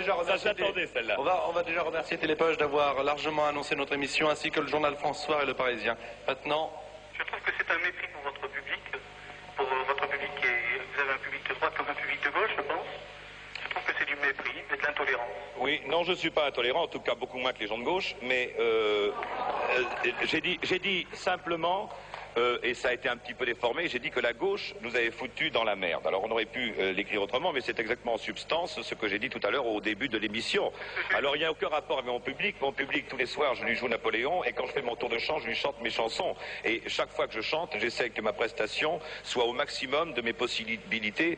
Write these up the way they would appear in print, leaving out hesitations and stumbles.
déjà remercier. Ça s'attendait, celle-là. On va déjà remercier Télépoche d'avoir largement annoncé notre émission, ainsi que le journal France Soir et Le Parisien. Maintenant. Je trouve que c'est un mépris pour votre public. Pour votre public, vous avez un public de droite comme un public de gauche, je pense. Je trouve que c'est du mépris et de l'intolérance. Oui, non, je ne suis pas intolérant, en tout cas beaucoup moins que les gens de gauche, mais j'ai dit simplement, et ça a été un petit peu déformé, j'ai dit que la gauche nous avait foutu dans la merde. Alors on aurait pu l'écrire autrement, mais c'est exactement en substance ce que j'ai dit tout à l'heure au début de l'émission. Alors il n'y a aucun rapport avec mon public. Mon public, tous les soirs, je lui joue Napoléon, et quand je fais mon tour de chant, je lui chante mes chansons. Et chaque fois que je chante, j'essaie que ma prestation soit au maximum de mes possibilités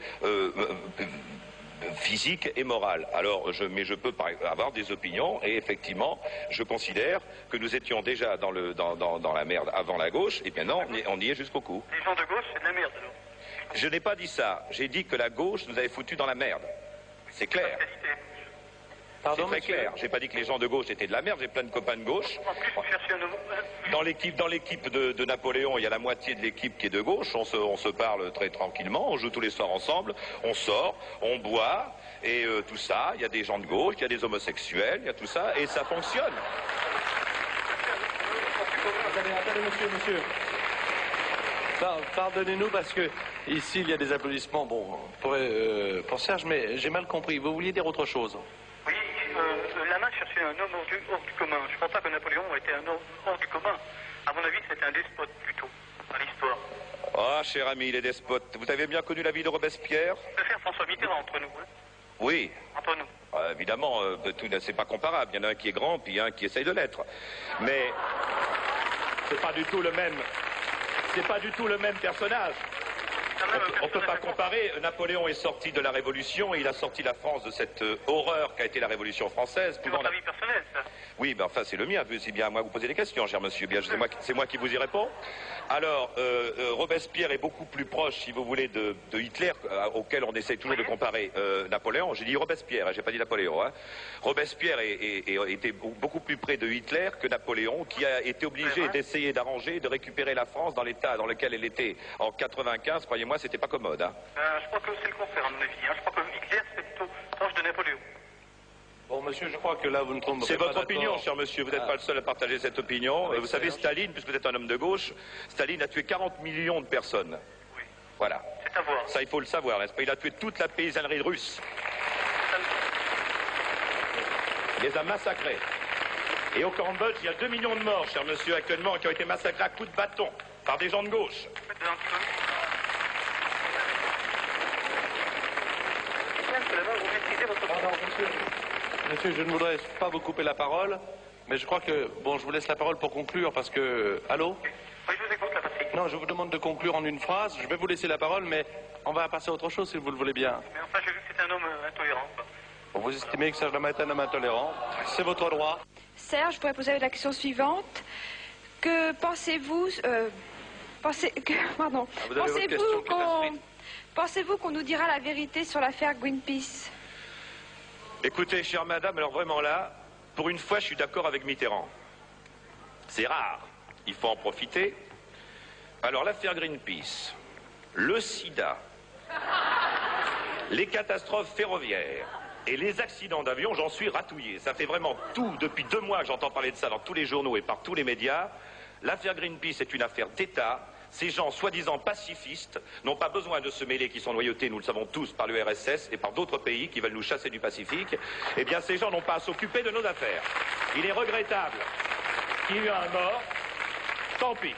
physique et morale. Alors, mais je peux avoir des opinions, et effectivement, je considère que nous étions déjà dans la merde avant la gauche, et bien non, on y est jusqu'au cou. Les gens de gauche, c'est de la merde, alors. Je n'ai pas dit ça, j'ai dit que la gauche nous avait foutu dans la merde. C'est clair. C'est très clair. J'ai pas dit que les gens de gauche étaient de la merde, j'ai plein de copains de gauche. En plus, vous cherchez un nouveau... Dans l'équipe de Napoléon, il y a la moitié de l'équipe qui est de gauche, on se parle très tranquillement, on joue tous les soirs ensemble, on sort, on boit, et tout ça, il y a des gens de gauche, il y a des homosexuels, il y a tout ça, et ça fonctionne. Attendez, monsieur. Pardonnez-nous parce que ici il y a des applaudissements, bon, pour Serge, mais j'ai mal compris. Vous vouliez dire autre chose? Oui, Lama cherchait un homme hors du commun. Je ne pense pas que Napoléon était un homme hors du commun. À mon avis, c'était un despote plutôt, dans l'histoire. Ah, cher ami, les despotes, vous avez bien connu la vie de Robespierre? On peut faire François Mitterrand entre nous, hein? Oui. Entre nous. Évidemment, c'est pas comparable. Il y en a un qui est grand, puis un qui essaye de l'être. Mais c'est pas du tout le même. C'est pas du tout le même personnage. On ne peut pas comparer. Napoléon est sorti de la Révolution et il a sorti la France de cette horreur qu'a été la Révolution française. C'est votre avis personnel, ça? Oui, ben enfin c'est le mien. C'est bien à moi que vous posez des questions, cher monsieur. Bien, c'est moi qui vous y réponds. Alors, Robespierre est beaucoup plus proche, si vous voulez, de Hitler, auquel on essaie toujours de comparer Napoléon. J'ai dit Robespierre, j'ai pas dit Napoléon. Hein. Robespierre était beaucoup plus près de Hitler que Napoléon, qui a été obligé d'essayer d'arranger, de récupérer la France dans l'état dans lequel elle était en 95. Croyez-moi, c'était pas commode. Hein. Je crois que c'est le contraire, à mon avis. Hein. Je crois que Hitler, c'est plutôt proche de Napoléon. Bon, monsieur, je crois que là, vous ne trompez pas. C'est votre opinion, cher monsieur. Vous n'êtes pas le seul à partager cette opinion. Vous savez, Staline, puisque vous êtes un homme de gauche, Staline a tué 40 millions de personnes. Oui. Voilà. C'est à voir. Ça, il faut le savoir, n'est-ce pas? Il a tué toute la paysannerie russe. Il les a massacrés. Et au Cambodge, il y a 2 millions de morts, cher monsieur, actuellement, qui ont été massacrés à coups de bâton par des gens de gauche. Monsieur, je ne voudrais pas vous couper la parole, mais je crois que... Bon, je vous laisse la parole pour conclure parce que... Allô? Oui, je vous écoute, la Patrick. Non, je vous demande de conclure en une phrase. Je vais vous laisser la parole, mais on va passer à autre chose si vous le voulez bien. Mais enfin, j'ai vu que c'était un homme intolérant, quoi. Bon, vous estimez que Serge Lama est un homme intolérant. C'est votre droit. Serge, je pourrais poser la question suivante. Que pensez-vous... Pardon. Pensez-vous qu'on nous dira la vérité sur l'affaire Greenpeace? Écoutez, chère madame, alors vraiment là, pour une fois, je suis d'accord avec Mitterrand. C'est rare, il faut en profiter. Alors, l'affaire Greenpeace, le sida, les catastrophes ferroviaires et les accidents d'avion, j'en suis ratouillé. Ça fait vraiment tout, depuis 2 mois que j'entends parler de ça dans tous les journaux et par tous les médias. L'affaire Greenpeace est une affaire d'État. Ces gens, soi-disant pacifistes, n'ont pas besoin de se mêler, qui sont noyautés, nous le savons tous, par l'URSS et par d'autres pays qui veulent nous chasser du Pacifique. Eh bien, ces gens n'ont pas à s'occuper de nos affaires. Il est regrettable qu'il y ait eu un mort. Tant pis.